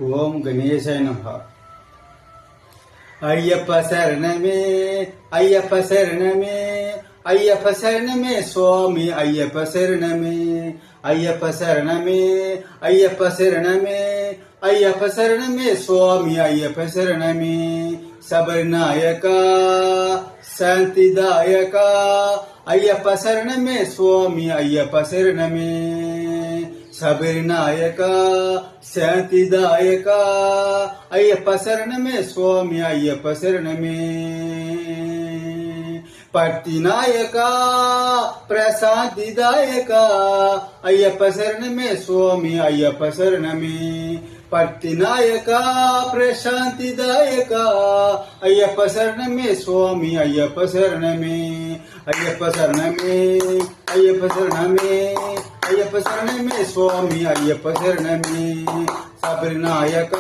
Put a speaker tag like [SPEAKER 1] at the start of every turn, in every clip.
[SPEAKER 1] ఓం గణేశాయ నమః. అయ్యప్ప శరణమే అయ్యప్ప శరణమే అయ్యప్ప శరణమే స్వామి అయ్యప్ప శరణమే అయ్యప్ప శరణమే అయ్యప్ప శరణమే అయ్యప్ప శరణమే స్వామి అయ్యప్ప శరణమే శబరినాయక శాంతిదాయక అయ్యప్ప శరణమే స్వామి అయ్యప్ప శరణమే శబరినాయక శాంతిదాయక అయ్యప్ప శరణమే స్వామి అయ్యప్ప శరణమే పట్టినాయక ప్రశాంతిదాయక అయ్యప్ప శరణమే స్వామి అయ్యప్ప శరణమే పట్టినాయక ప్రశాంతిదాయక అయ్యప్ప శరణమే స్వామి అయ్యప్ప శరణమే అయ్యప్ప శరణమే అయ్యప్ప శరణమే అయ్యప్ప శరణమే స్వామి అయ్యప్ప శరణమే శబరినాయక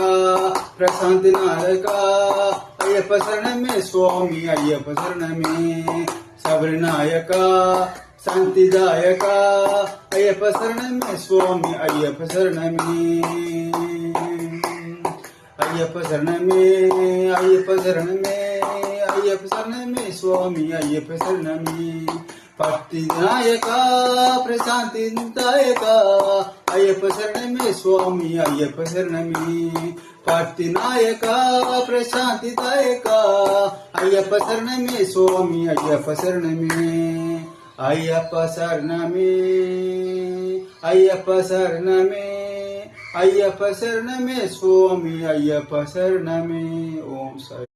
[SPEAKER 1] ప్రశాంతి నాయక అయ్యప్ప శరణమే స్వామి అయ్యప్ప శరణమే శబరినాయక శాంతిదాయక అయ్యప్ప శరణమే స్వామి అయ్యప్ప శరణమే అయ్యప్ప శరణమే అయ్యప్ప శరణమే అయ్యప్ప శరణమే స్వామి అయ్యప్ప శరణమే పట్టినాయక ప్రశాంతిదాయక అయ్యప్ప శరణమే స్వామి అయ్యప్ప శరణమే పట్టినాయక ప్రశాంతిదాయక అయ్యప్ప శరణమే స్వామి అయ్యప్ప శరణమే అయ్యప్ప శరణమే అయ్యప్ప శరణమే అయ్యప్ప శరణమే స్వామి అయ్యప్ప శరణమే. ఓం సాయి.